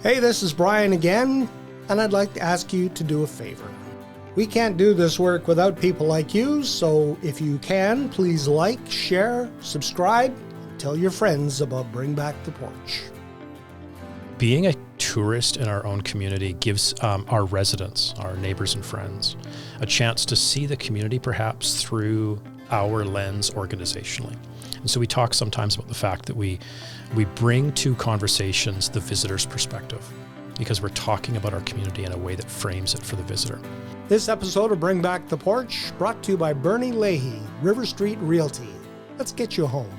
Hey, this is Brian again, and I'd like to ask you to do a favor. We can't do this work without people like you, so if you can, please like, share, subscribe, tell your friends about Bring Back the Porch. Being a tourist in our own community gives our residents, our neighbors and friends, a chance to see the community perhaps through our lens organizationally. And so we talk sometimes about the fact that we bring to conversations the visitor's perspective because we're talking about our community in a way that frames it for the visitor. This episode of Bring Back the Porch brought to you by Bernie Leahy, River Street Realty. Let's get you home.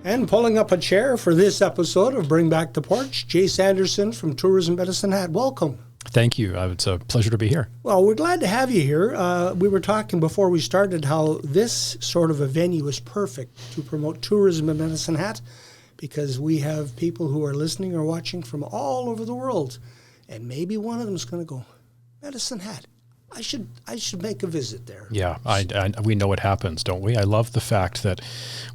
And pulling up a chair for this episode of Bring Back the Porch, Jace Anderson from Tourism Medicine Hat. Welcome. Thank you. It's a pleasure to be here. Well, we're glad to have you here. We were talking before we started how this sort of a venue is perfect to promote tourism in Medicine Hat because we have people who are listening or watching from all over the world. And maybe one of them is going to go, Medicine Hat, I should make a visit there. Yeah, we know it happens, don't we? I love the fact that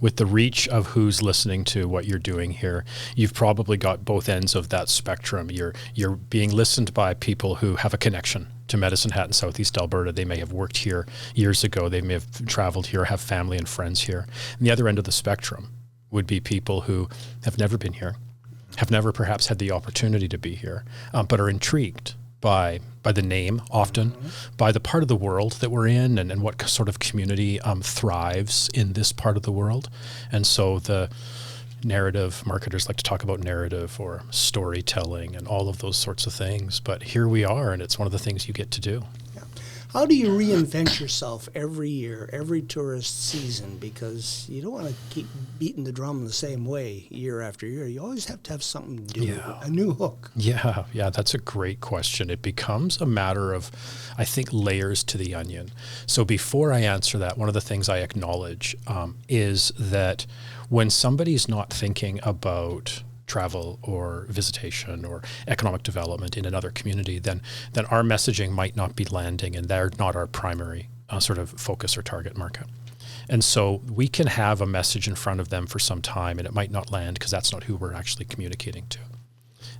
with the reach of who's listening to what you're doing here, you've probably got both ends of that spectrum. You're being listened by people who have a connection to Medicine Hat in Southeast Alberta. They may have worked here years ago. They may have traveled here, have family and friends here. And the other end of the spectrum would be people who have never been here, have never perhaps had the opportunity to be here, but are intrigued by the name often, by the part of the world that we're in and what sort of community thrives in this part of the world. And so the narrative, marketers like to talk about narrative or storytelling and all of those sorts of things. But here we are, and it's one of the things you get to do. Yeah. How do you reinvent yourself every year, every tourist season? Because you don't want to keep beating the drum the same way year after year. You always have to have something new, a new hook. Yeah, that's a great question. It becomes a matter of, I think, layers to the onion. So before I answer that, one of the things I acknowledge is that when somebody's not thinking about travel or visitation or economic development in another community, then our messaging might not be landing, and they're not our primary sort of focus or target market. And so we can have a message in front of them for some time, and it might not land because that's not who we're actually communicating to.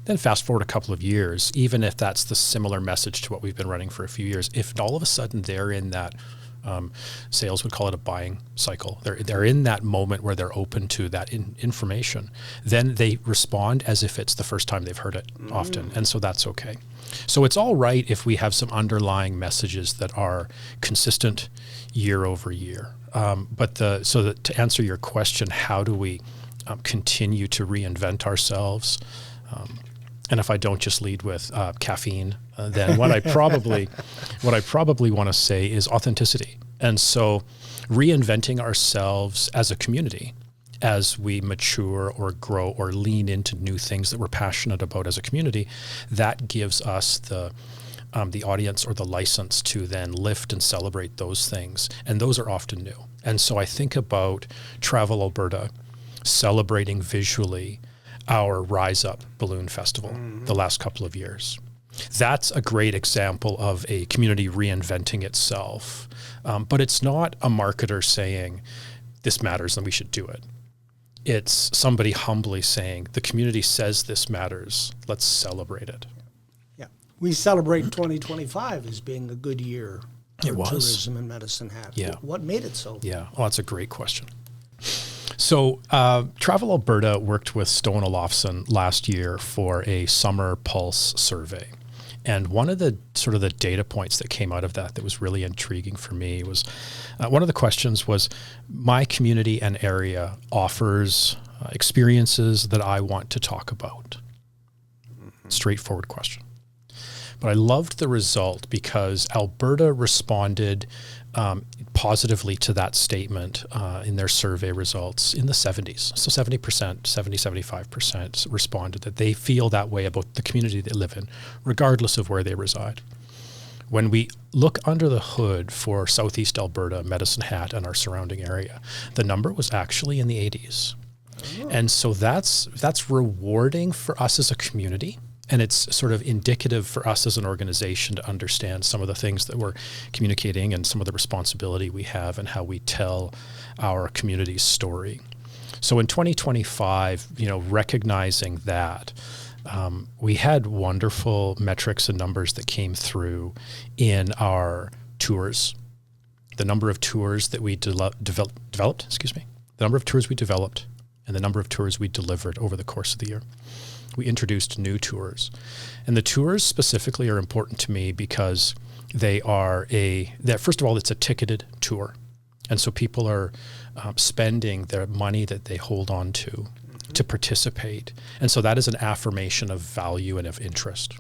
Then fast forward a couple of years, even if that's the similar message to what we've been running for a few years, if all of a sudden they're in that sales would call it a buying cycle. They're in that moment where they're open to that information. Then they respond as if it's the first time they've heard it often. And so that's okay. So it's all right if we have some underlying messages that are consistent year over year. To answer your question, how do we continue to reinvent ourselves? And if I don't just lead with caffeine, then what I probably want to say is authenticity. And so reinventing ourselves as a community as we mature or grow or lean into new things that we're passionate about as a community, that gives us the audience or the license to then lift and celebrate those things. And those are often new. And so I think about Travel Alberta celebrating visually our Rise Up Balloon Festival the last couple of years. That's a great example of a community reinventing itself. But it's not a marketer saying, this matters and we should do it. It's somebody humbly saying, the community says this matters, let's celebrate it. Yeah, we celebrate 2025 as being a good year for tourism in Medicine Hat. Yeah. What made it so? Yeah, well, that's a great question. So Travel Alberta worked with Stone Olofsson last year for a summer pulse survey. And one of the sort of the data points that came out of that was really intriguing for me was one of the questions was, my community and area offers experiences that I want to talk about. Straightforward question. But I loved the result because Alberta responded positively to that statement in their survey results in the 70s. So 70%, 75% responded that they feel that way about the community they live in, regardless of where they reside. When we look under the hood for Southeast Alberta, Medicine Hat, and our surrounding area, the number was actually in the 80s. Oh. And so that's rewarding for us as a community. And it's sort of indicative for us as an organization to understand some of the things that we're communicating and some of the responsibility we have and how we tell our community's story. So in 2025, recognizing that, we had wonderful metrics and numbers that came through in our tours. The number of tours that we developed, the number of tours we developed and the number of tours we delivered over the course of the year. We introduced new tours. And the tours specifically are important to me because they are first of all, it's a ticketed tour. And so people are spending their money that they hold on to participate. And so that is an affirmation of value and of interest.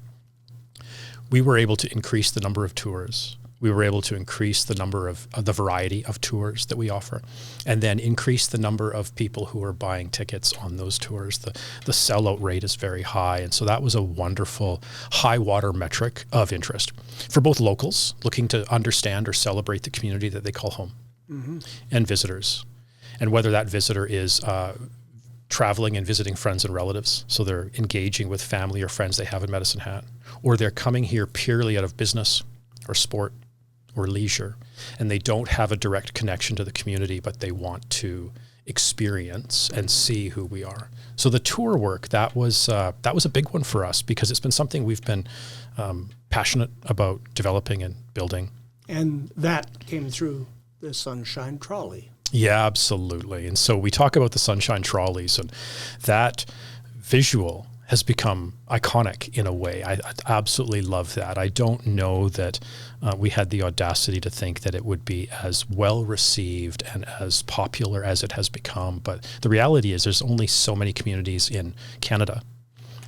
We were able to increase the number of tours. We were able to increase the number of the variety of tours that we offer, and then increase the number of people who are buying tickets on those tours. The sellout rate is very high. And so that was a wonderful high water metric of interest for both locals looking to understand or celebrate the community that they call home, and visitors. And whether that visitor is traveling and visiting friends and relatives, so they're engaging with family or friends they have in Medicine Hat, or they're coming here purely out of business or sport or leisure, and they don't have a direct connection to the community, but they want to experience and see who we are. So the tour work, that was a big one for us because it's been something we've been passionate about developing and building. And that came through the Sunshine Trolley. Yeah, absolutely. And so we talk about the Sunshine Trolleys, and that visual has become iconic in a way. I absolutely love that. I don't know that we had the audacity to think that it would be as well received and as popular as it has become. But the reality is there's only so many communities in Canada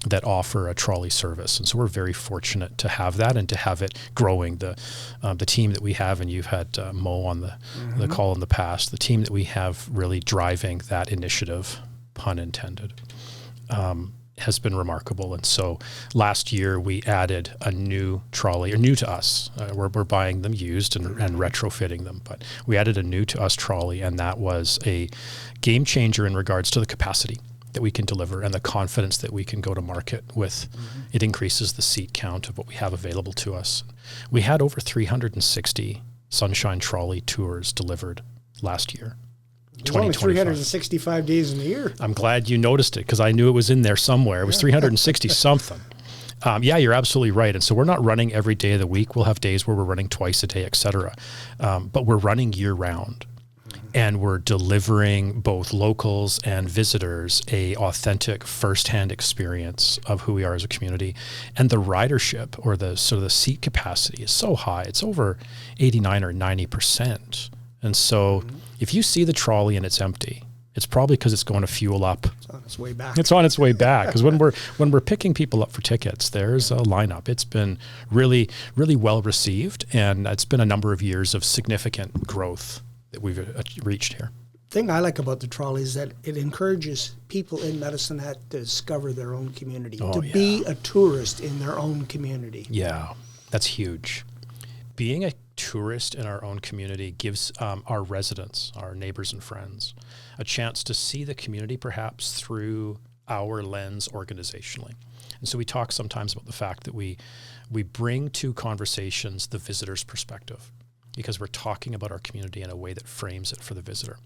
that offer a trolley service. And so we're very fortunate to have that and to have it growing. The team that we have, and you've had Mo on the call in the past, the team that we have really driving that initiative, pun intended, has been remarkable. And so last year we added a new trolley, or new to us. We're buying them used and retrofitting them, but we added a new to us trolley, and that was a game changer in regards to the capacity that we can deliver and the confidence that we can go to market with. It increases the seat count of what we have available to us. We had over 360 Sunshine Trolley tours delivered last year. There's only 365 days in the year. I'm glad you noticed it because I knew it was in there somewhere. It was 360 something. Yeah, you're absolutely right. And so we're not running every day of the week. We'll have days where we're running twice a day, et cetera. But we're running year round. And we're delivering both locals and visitors a authentic firsthand experience of who we are as a community. And the ridership, or the sort of the seat capacity, is so high. It's over 89 or 90%. And so if you see the trolley and it's empty, it's probably because it's going to fuel up. It's on its way back. It's on its way back. Because when we're picking people up for tickets, there's a lineup. It's been really, really well received. And it's been a number of years of significant growth that we've reached here. The thing I like about the trolley is that it encourages people in Medicine Hat to discover their own community, be a tourist in their own community. Yeah, that's huge. Being a tourist in our own community gives our residents, our neighbors and friends, a chance to see the community perhaps through our lens organizationally. And so we talk sometimes about the fact that we bring to conversations the visitor's perspective, because we're talking about our community in a way that frames it for the visitor.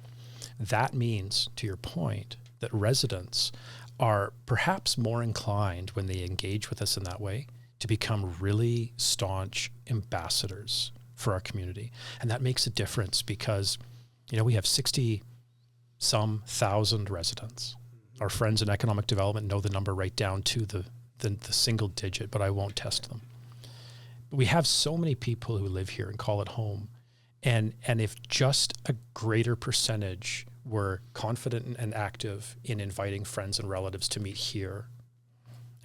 That means, to your point, that residents are perhaps more inclined when they engage with us in that way to become really staunch ambassadors for our community. And that makes a difference because, we have 60-some thousand residents. Our friends in economic development know the number right down to the single digit, but I won't test them. We have so many people who live here and call it home. And if just a greater percentage were confident and active in inviting friends and relatives to meet here,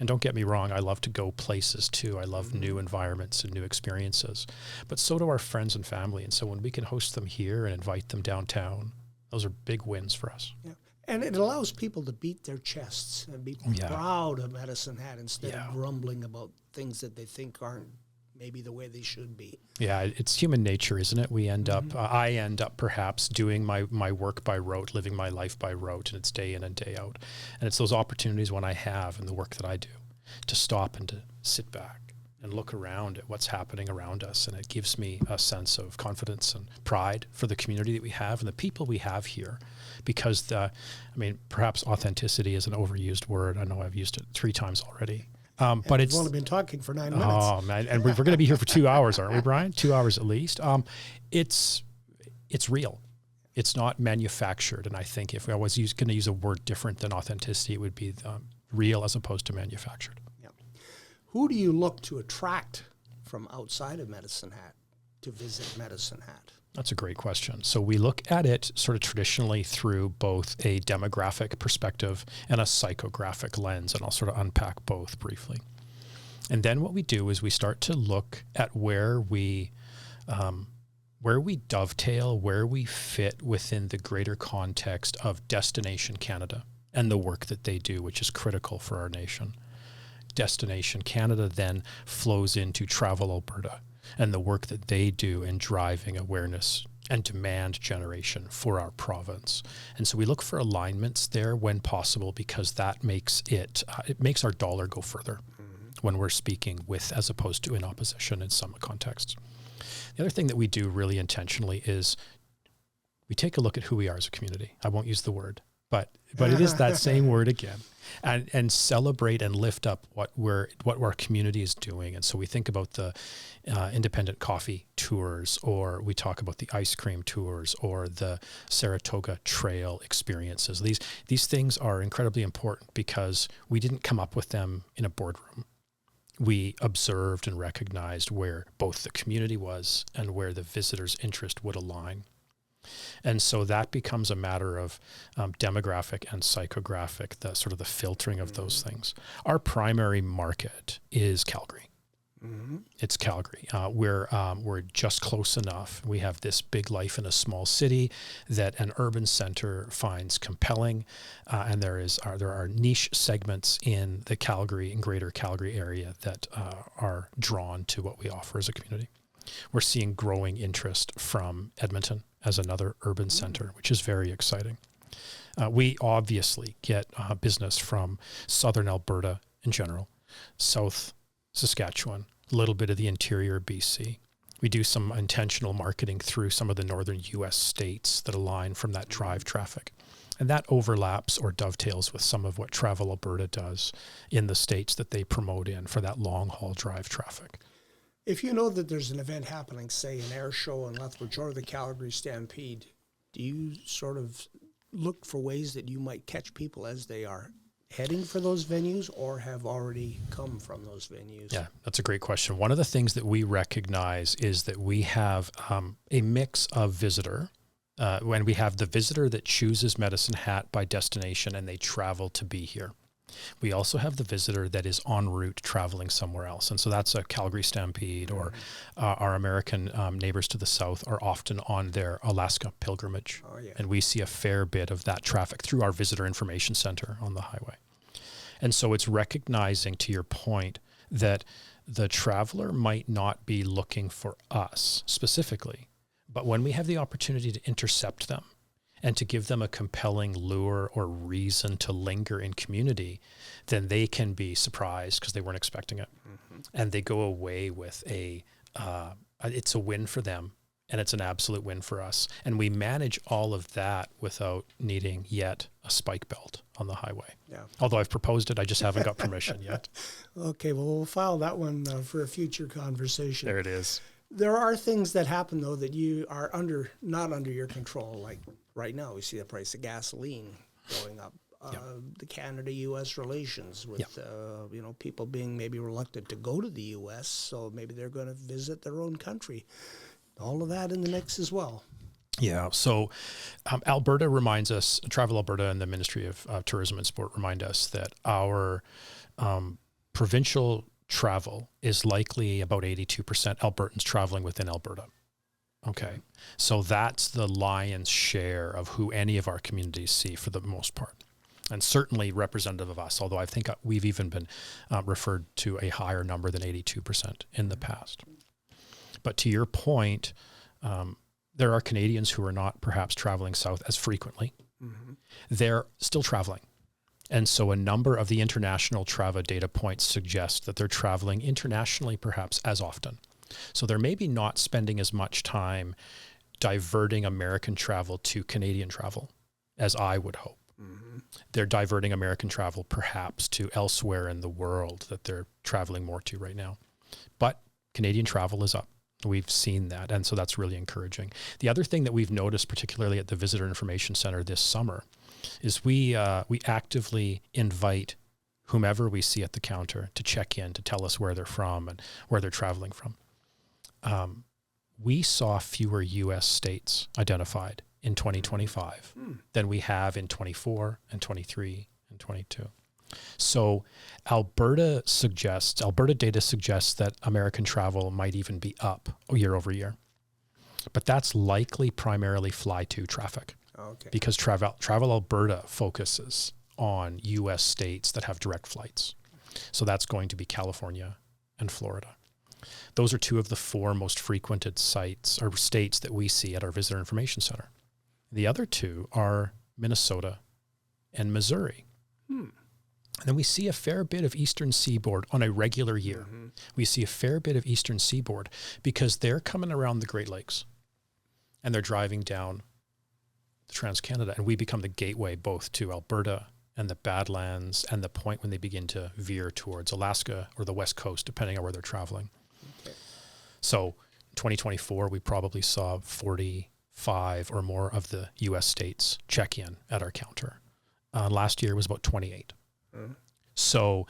and don't get me wrong, I love to go places too. I love new environments and new experiences, but so do our friends and family. And so when we can host them here and invite them downtown, those are big wins for us. Yeah. And it allows people to beat their chests and be proud of Medicine Hat instead of grumbling about things that they think aren't maybe the way they should be. Yeah, it's human nature, isn't it? We end up, I end up perhaps doing my work by rote, living my life by rote, and it's day in and day out. And it's those opportunities when I have in the work that I do to stop and to sit back and look around at what's happening around us. And it gives me a sense of confidence and pride for the community that we have and the people we have here. Because, perhaps authenticity is an overused word. I know I've used it 3 times already. But we've only been talking for 9 minutes. Oh, man. And we're going to be here for 2 hours, aren't we, Brian? 2 hours at least. It's real. It's not manufactured. And I think if I was going to use a word different than authenticity, it would be real as opposed to manufactured. Yeah. Who do you look to attract from outside of Medicine Hat to visit Medicine Hat? That's a great question. So we look at it sort of traditionally through both a demographic perspective and a psychographic lens, and I'll sort of unpack both briefly. And then what we do is we start to look at where we dovetail, where we fit within the greater context of Destination Canada and the work that they do, which is critical for our nation. Destination Canada then flows into Travel Alberta and the work that they do in driving awareness and demand generation for our province. And so we look for alignments there when possible, because that makes it makes our dollar go further when we're speaking with as opposed to in opposition in some contexts. The other thing that we do really intentionally is we take a look at who we are as a community. I won't use the word, but it is that same word again. And celebrate and lift up what our community is doing. And so we think about the independent coffee tours, or we talk about the ice cream tours, or the Saratoga Trail experiences. These things are incredibly important because we didn't come up with them in a boardroom. We observed and recognized where both the community was and where the visitor's interest would align. And so that becomes a matter of demographic and psychographic, the sort of the filtering of those things. Our primary market is Calgary. Mm-hmm. It's Calgary. We're just close enough. We have this big life in a small city that an urban center finds compelling, and there are niche segments in the Calgary and Greater Calgary area that are drawn to what we offer as a community. We're seeing growing interest from Edmonton as another urban center, which is very exciting. We obviously get business from southern Alberta in general, South Saskatchewan, a little bit of the interior BC. We do some intentional marketing through some of the northern U.S. states that align from that drive traffic. And that overlaps or dovetails with some of what Travel Alberta does in the states that they promote in for that long-haul drive traffic. If you know that there's an event happening, say an air show in Lethbridge or the Calgary Stampede, do you sort of look for ways that you might catch people as they are heading for those venues or have already come from those venues? Yeah, that's a great question. One of the things that we recognize is that we have a mix of visitor. When we have the visitor that chooses Medicine Hat by destination and they travel to be here. We also have the visitor that is en route traveling somewhere else. And so that's a Calgary Stampede, or our American neighbors to the south are often on their Alaska pilgrimage. Oh, yeah. And we see a fair bit of that traffic through our visitor information center on the highway. And so it's recognizing, to your point, that the traveler might not be looking for us specifically, but when we have the opportunity to intercept them, and to give them a compelling lure or reason to linger in community, then they can be surprised because they weren't expecting it. Mm-hmm. And they go away with it's a win for them, and it's an absolute win for us. And we manage all of that without needing yet a spike belt on the highway. Yeah. Although I've proposed it, I just haven't got permission yet. Okay, well, we'll file that one for a future conversation. There it is. There are things that happen, though, that you are not under your control. Like right now, we see the price of gasoline going up. The Canada-U.S. relations with people being maybe reluctant to go to the U.S., so maybe they're going to visit their own country. All of that in the mix as well. Yeah. So Alberta reminds us, Travel Alberta and the Ministry of Tourism and Sport remind us that our provincial travel is likely about 82% Albertans traveling within Alberta. Okay. So that's the lion's share of who any of our communities see for the most part. And certainly representative of us, although I think we've even been referred to a higher number than 82% in the past. But to your point, there are Canadians who are not perhaps traveling south as frequently. Mm-hmm. They're still traveling. And so a number of the international travel data points suggest that they're traveling internationally perhaps as often. So they're maybe not spending as much time diverting American travel to Canadian travel as I would hope. They're diverting American travel perhaps to elsewhere in the world that they're traveling more to right now. But Canadian travel is up. We've seen that, and so that's really encouraging. The other thing that we've noticed, particularly at the Visitor Information Center this summer, is we actively invite whomever we see at the counter to check in, to tell us where they're from and where they're traveling from. We saw fewer U.S. states identified in 2025 than we have in 24 and 23 and 22. So Alberta data suggests that American travel might even be up year over year. But that's likely primarily fly-to traffic. Okay. Because Travel Alberta focuses on U.S. states that have direct flights. So that's going to be California and Florida. Those are two of the four most frequented sites or states that we see at our Visitor Information Center. The other two are Minnesota and Missouri. And then we see a fair bit of Eastern Seaboard on a regular year. We see a fair bit of Eastern Seaboard because they're coming around the Great Lakes and they're driving down the Trans-Canada, and we become the gateway both to Alberta and the Badlands and the point when they begin to veer towards Alaska or the West Coast, depending on where they're traveling. Okay. So in 2024, we probably saw 45 or more of the U.S. states check in at our counter. Last year was about 28. So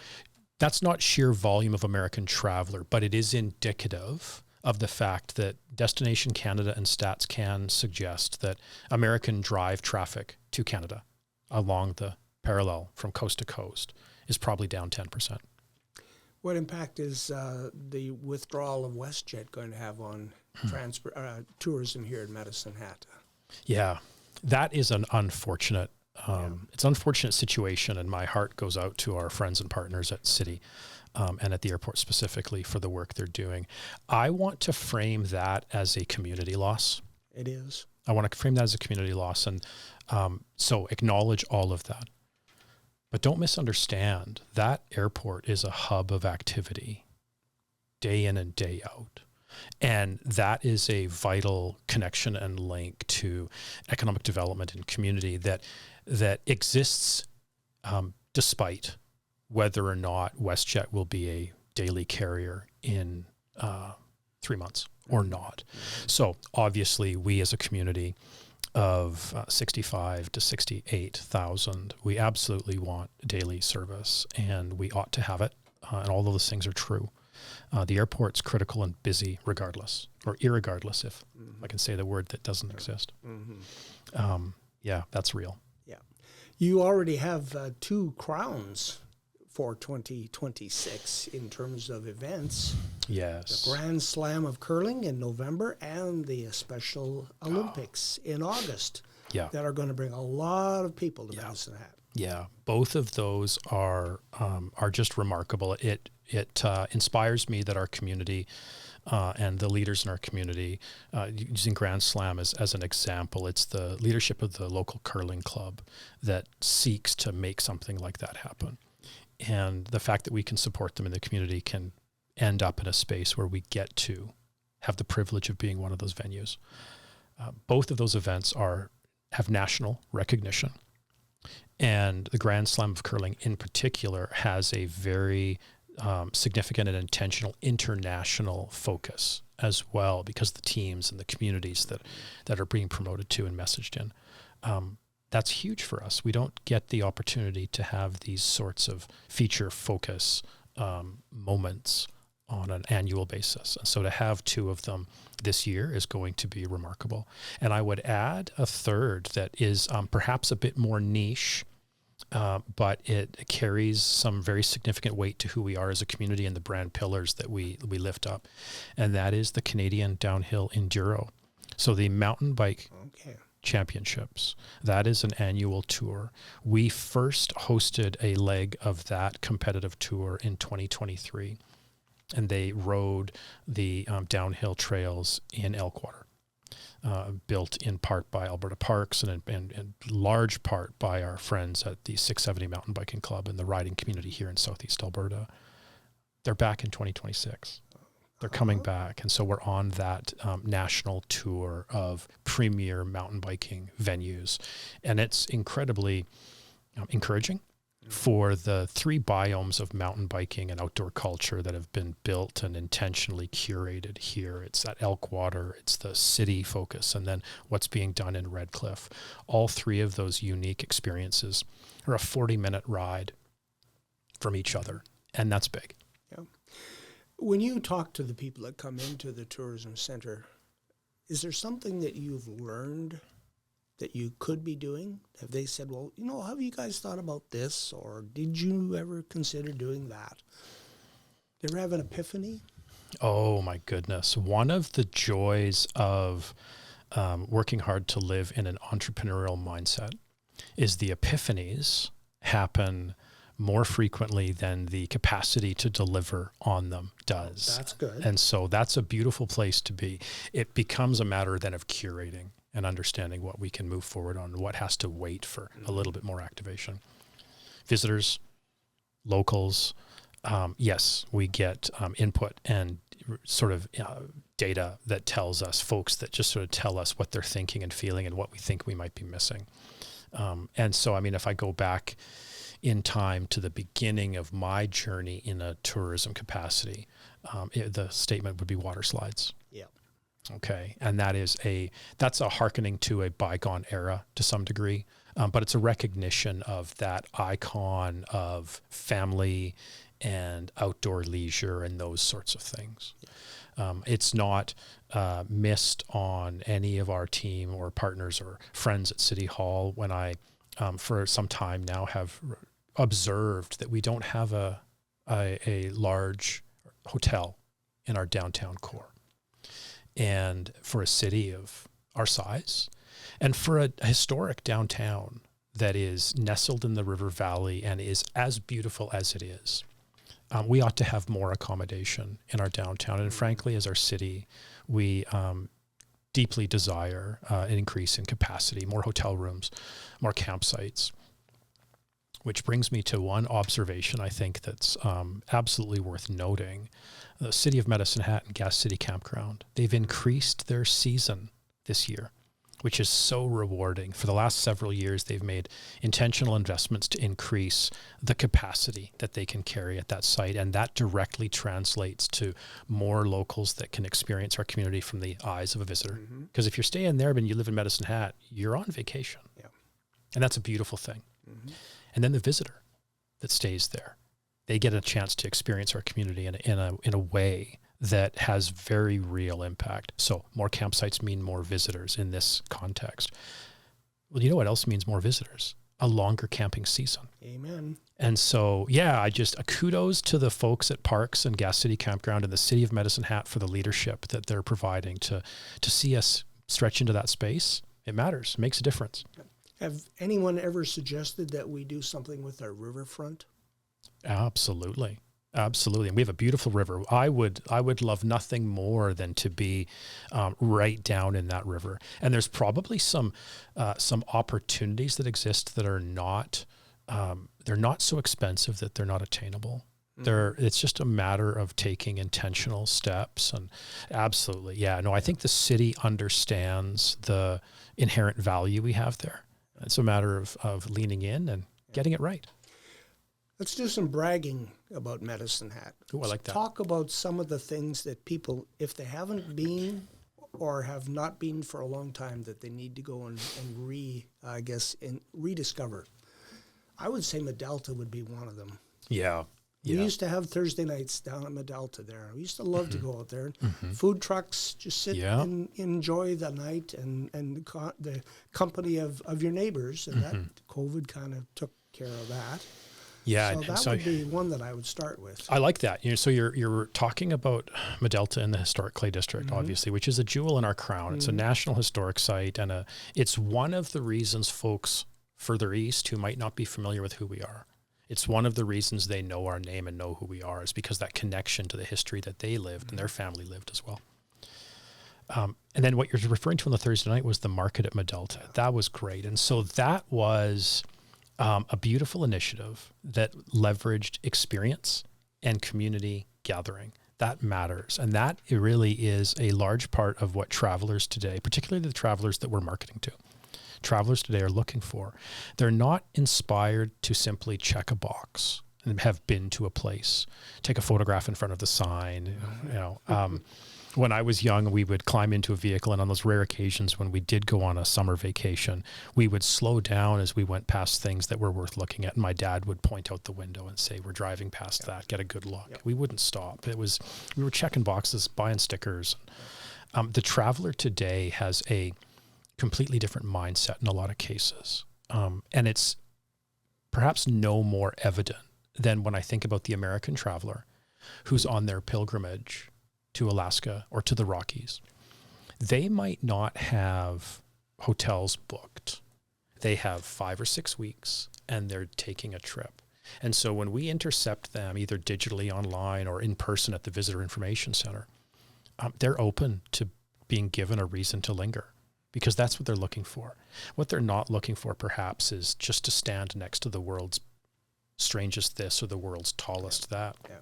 that's not sheer volume of American traveler, but it is indicative of the fact that Destination Canada and Stats Can suggest that American drive traffic to Canada along the parallel from coast to coast is probably down 10%. What impact is the withdrawal of WestJet going to have on tourism here in Medicine Hat? Yeah, that is an unfortunate it's an unfortunate situation, and my heart goes out to our friends and partners at City and at the airport specifically for the work they're doing. I want to frame that as a community loss. It is. I want to frame that as a community loss, and so acknowledge all of that. But don't misunderstand, that airport is a hub of activity day in and day out. And that is a vital connection and link to economic development and community that exists despite whether or not WestJet will be a daily carrier in 3 months or not. So obviously we as a community of 65 to 68,000, we absolutely want daily service, and we ought to have it. And all of those things are true. The airport's critical and busy regardless, or irregardless, if I can say the word that doesn't exist. Yeah, that's real. Yeah. You already have 2 crowns for 2026 in terms of events. Yes. The Grand Slam of Curling in November and the Special Olympics in August. Yeah. That are going to bring a lot of people to Medicine Hat. Yeah, both of those are just remarkable. It inspires me that our community and the leaders in our community, using Grand Slam as an example, it's the leadership of the local curling club that seeks to make something like that happen. And the fact that we can support them in the community can end up in a space where we get to have the privilege of being one of those venues. Both of those events have national recognition. And the Grand Slam of Curling in particular has a very significant and intentional international focus as well, because the teams and the communities that are being promoted to and messaged in. That's huge for us. We don't get the opportunity to have these sorts of feature focus moments on an annual basis. And so to have 2 of them this year is going to be remarkable. And I would add a third that is perhaps a bit more niche, but it carries some very significant weight to who we are as a community and the brand pillars that we lift up. And that is the Canadian Downhill Enduro. So the mountain bike championships, that is an annual tour. We first hosted a leg of that competitive tour in 2023. And they rode the downhill trails in Elkwater. built in part by Alberta Parks and in large part by our friends at the 670 Mountain Biking Club and the riding community here in Southeast Alberta. They're back in 2026. They're coming back. And so we're on that national tour of premier mountain biking venues. And it's incredibly encouraging for the 3 biomes of mountain biking and outdoor culture that have been built and intentionally curated here. It's that Elkwater, it's the city focus, and then what's being done in Red Cliff. All 3 of those unique experiences are a 40-minute ride from each other, and that's big. Yeah. When you talk to the people that come into the tourism center, is there something that you've learned that you could be doing? Have they said, well, have you guys thought about this? Or did you ever consider doing that? Did you ever have an epiphany? Oh, my goodness. One of the joys of working hard to live in an entrepreneurial mindset is the epiphanies happen more frequently than the capacity to deliver on them does. That's good. And so that's a beautiful place to be. It becomes a matter then of curating and understanding what we can move forward on, what has to wait for a little bit more activation. Visitors, locals, yes, we get input and sort of data that tells us, folks that just sort of tell us what they're thinking and feeling and what we think we might be missing. And so, if I go back in time to the beginning of my journey in a tourism capacity, the statement would be water slides. Yeah. Okay. And that's a hearkening to a bygone era to some degree, but it's a recognition of that icon of family and outdoor leisure and those sorts of things. It's not missed on any of our team or partners or friends at City Hall when I, for some time now, have observed that we don't have a large hotel in our downtown core. And for a city of our size, and for a historic downtown that is nestled in the river valley and is as beautiful as it is, we ought to have more accommodation in our downtown. And frankly, as our city, we deeply desire an increase in capacity, more hotel rooms, more campsites. Which brings me to one observation I think that's absolutely worth noting. The City of Medicine Hat and Gas City Campground, they've increased their season this year, which is so rewarding. For the last several years, they've made intentional investments to increase the capacity that they can carry at that site, and that directly translates to more locals that can experience our community from the eyes of a visitor. Because if you're staying there but you live in Medicine Hat, you're on vacation. Yeah. And that's a beautiful thing. And then the visitor that stays there, they get a chance to experience our community in a way that has very real impact. So more campsites mean more visitors in this context. Well, you know what else means more visitors? A longer camping season. Amen. And so, yeah, I just kudos to the folks at Parks and Gas City Campground and the City of Medicine Hat for the leadership that they're providing to see us stretch into that space. It matters. It makes a difference. Have anyone ever suggested that we do something with our riverfront? Absolutely. Absolutely. And we have a beautiful river. I would love nothing more than to be right down in that river. And there's probably some opportunities that exist that are not, they're not so expensive that they're not attainable. It's just a matter of taking intentional steps. And absolutely. Yeah, no, I think the city understands the inherent value we have there. It's a matter of leaning in and getting it right. Let's do some bragging about Medicine Hat. Ooh, I like that. Talk about some of the things that people, if they haven't been or have not been for a long time, that they need to go and rediscover. I would say Medalta would be one of them. Yeah. We used to have Thursday nights down at Medalta there. We used to love to go out there. Food trucks, just sit and enjoy the night and the company of your neighbors. And that COVID kind of took care of that. Yeah. So that would be one that I would start with. I like that. So you're talking about Medalta in the Historic Clay District, obviously, which is a jewel in our crown. It's a national historic site, and it's one of the reasons folks further east who might not be familiar with who we are. It's one of the reasons they know our name and know who we are is because that connection to the history that they lived and their family lived as well. And then what you're referring to on the Thursday night was the market at Medelta. That was great. And so that was a beautiful initiative that leveraged experience and community gathering. That matters. And that really is a large part of what travelers today, particularly the travelers that we're marketing to, travelers today are looking for. They're not inspired to simply check a box and have been to a place, take a photograph in front of the sign. When I was young, we would climb into a vehicle, and on those rare occasions when we did go on a summer vacation, we would slow down as we went past things that were worth looking at. And my dad would point out the window and say, "We're driving past that, get a good look." Yep. We wouldn't stop. We were checking boxes, buying stickers. The traveler today has a completely different mindset in a lot of cases. And it's perhaps no more evident than when I think about the American traveler who's on their pilgrimage to Alaska or to the Rockies. They might not have hotels booked. They have 5 or 6 weeks and they're taking a trip. And so when we intercept them either digitally online or in person at the Visitor Information Center, they're open to being given a reason to linger because that's what they're looking for. What they're not looking for perhaps is just to stand next to the world's strangest this or the world's tallest that. Yeah.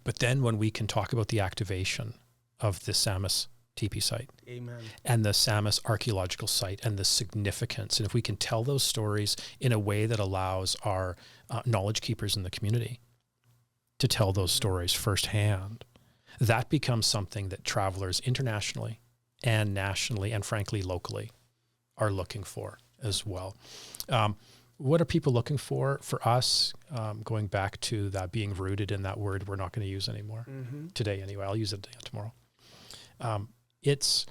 But then when we can talk about the activation of the Samus teepee site, Amen, and the Samus archaeological site and the significance, and if we can tell those stories in a way that allows our knowledge keepers in the community to tell those stories firsthand, that becomes something that travelers internationally and nationally and frankly locally are looking for as well. What are people looking for? For us, going back to that being rooted in that word we're not going to use anymore today anyway. I'll use it tomorrow. It's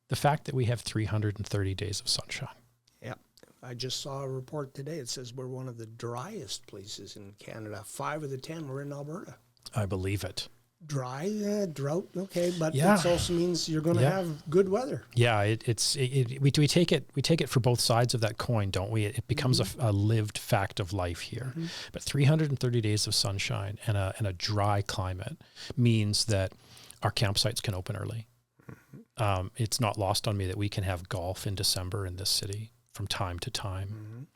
the fact that we have 330 days of sunshine. Yeah. I just saw a report today. It says we're one of the driest places in Canada. 5 of the 10 were in Alberta. I believe it. Dry, drought, okay, but it also means you're going to have good weather. Yeah, we take it for both sides of that coin, don't we? It becomes a lived fact of life here. But 330 days of sunshine and a dry climate means that our campsites can open early. It's not lost on me that we can have golf in December in this city from time to time,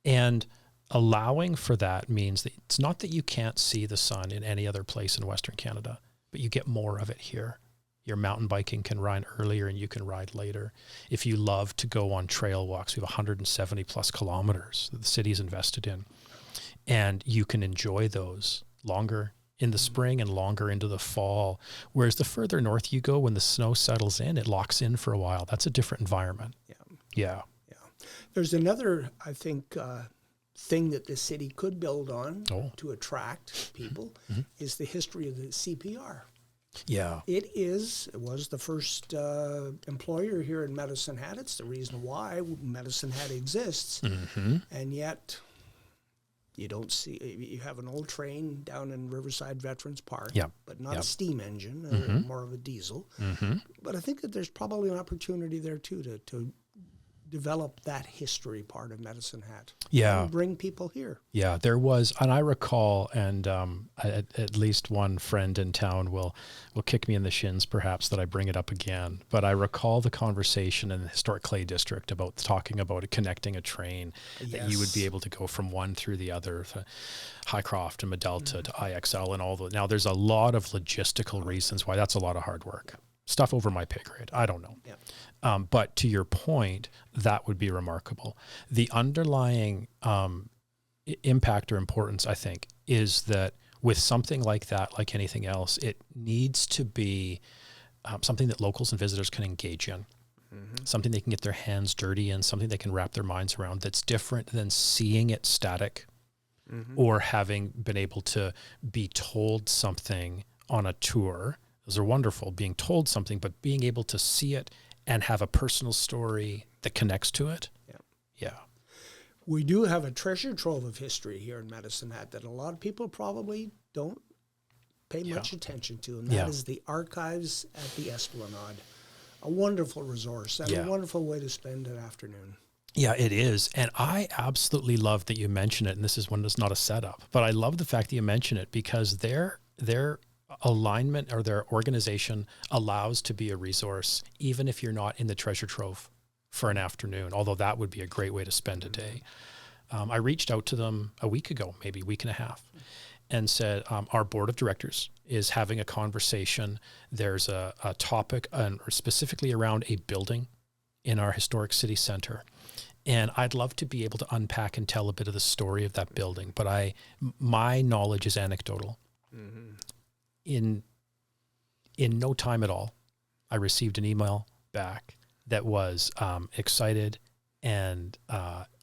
and allowing for that means that it's not that you can't see the sun in any other place in Western Canada, but you get more of it here. Your mountain biking can ride earlier and you can ride later. If you love to go on trail walks, we have 170 plus kilometers that the city's invested in, and you can enjoy those longer in the spring and longer into the fall. Whereas the further north you go, when the snow settles in, it locks in for a while. That's a different environment. Yeah. There's another, I think, thing that the city could build on to attract people is the history of the CPR. Yeah. It was the first employer here in Medicine Hat. It's the reason why Medicine Hat exists. And yet you don't see, you have an old train down in Riverside Veterans Park, but not a steam engine, more of a diesel. But I think that there's probably an opportunity there too to develop that history part of Medicine Hat. And bring people here. Yeah, there was, and I recall, and at least one friend in town will kick me in the shins perhaps that I bring it up again, but I recall the conversation in the Historic Clay District about talking about connecting a train that you would be able to go from one through the other, to Highcroft and Medelta to IXL and all the, now there's a lot of logistical reasons why that's a lot of hard work. Stuff over my pay grade. I don't know. But to your point, that would be remarkable. The underlying impact or importance, I think, is that with something like that, like anything else, it needs to be something that locals and visitors can engage in, something they can get their hands dirty in, something they can wrap their minds around that's different than seeing it static or having been able to be told something on a tour. Those are wonderful, being told something, but being able to see it and have a personal story that connects to it. Yeah. We do have a treasure trove of history here in Medicine Hat that a lot of people probably don't pay much attention to, and that is the archives at the Esplanade. A wonderful resource and a wonderful way to spend an afternoon. Yeah, it is. And I absolutely love that you mention it, and this is when it's not a setup, but I love the fact that you mention it because they're alignment or their organization allows to be a resource, even if you're not in the treasure trove for an afternoon, although that would be a great way to spend a day. I reached out to them a week ago, maybe a week and a half, and said, our board of directors is having a conversation. There's a topic specifically around a building in our historic city center. And I'd love to be able to unpack and tell a bit of the story of that building, but my knowledge is anecdotal. Mm-hmm. In no time at all, I received an email back that was excited and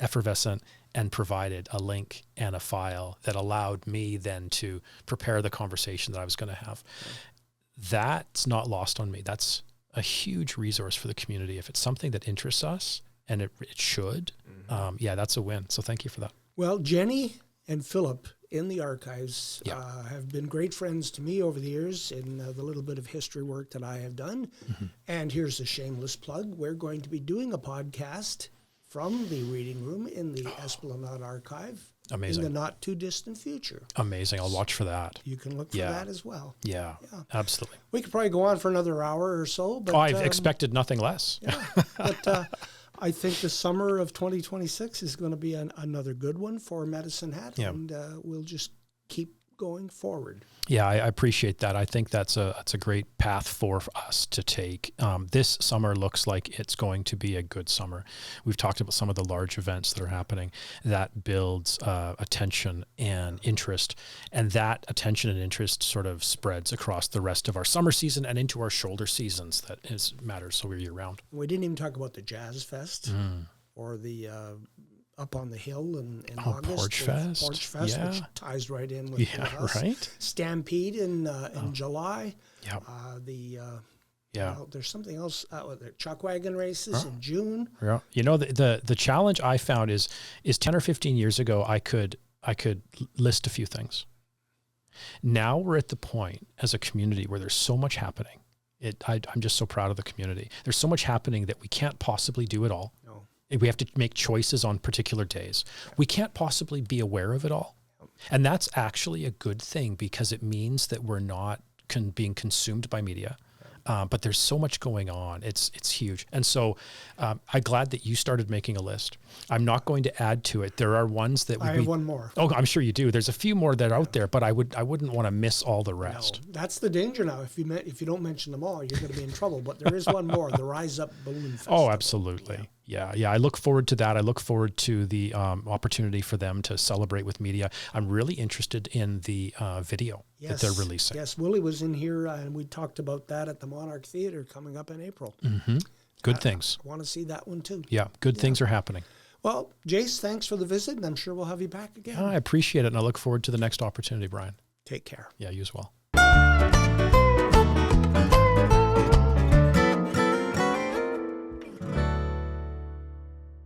effervescent, and provided a link and a file that allowed me then to prepare the conversation that I was going to have. Okay. That's not lost on me. That's a huge resource for the community. If it's something that interests us, and it should, that's a win. So thank you for that. Well, Jenny and Philip in the archives have been great friends to me over the years in the little bit of history work that I have done. Mm-hmm. And here's a shameless plug. We're going to be doing a podcast from the reading room in the Esplanade Archive. Amazing. In the not too distant future. Amazing. I'll watch for that. You can look for that as well. Yeah, absolutely. We could probably go on for another hour or so. But I've expected nothing less. Yeah, but I think the summer of 2026 is going to be another good one for Medicine Hat, and we'll just keep going forward. Yeah, I appreciate that. I think that's a great path for us to take. This summer looks like it's going to be a good summer. We've talked about some of the large events that are happening. That builds attention and interest, and that attention and interest sort of spreads across the rest of our summer season and into our shoulder seasons. That matters so we're year round. We didn't even talk about the Jazz Fest or the up on the hill in August. Porch Fest. Porch Fest, which ties right in with us. Right. Stampede in July. Yeah. There's something else. The Chuck Wagon races in June. Yeah. You know, the challenge I found is 10 or 15 years ago, I could list a few things. Now we're at the point as a community where there's so much happening. I'm just so proud of the community. There's so much happening that we can't possibly do it all. No. We have to make choices on particular days. We can't possibly be aware of it all. And that's actually a good thing because it means that we're not being consumed by media. But there's so much going on. It's huge. And so I'm glad that you started making a list. I'm not going to add to it. There are ones that I have one more. Oh, I'm sure you do. There's a few more that are out there, but I wouldn't want to miss all the rest. No, that's the danger now. If you don't mention them all, you're going to be in trouble. But there is one more, the Rise Up Balloon Festival. Oh, absolutely. Yeah. I look forward to that. I look forward to the opportunity for them to celebrate with media. I'm really interested in the video that they're releasing. Yes, Willie was in here, and we talked about that at the Monarch Theater coming up in April. Mm-hmm. Good things. I want to see that one too. Yeah, good things are happening. Well, Jace, thanks for the visit, and I'm sure we'll have you back again. I appreciate it, and I look forward to the next opportunity, Brian. Take care. Yeah, you as well.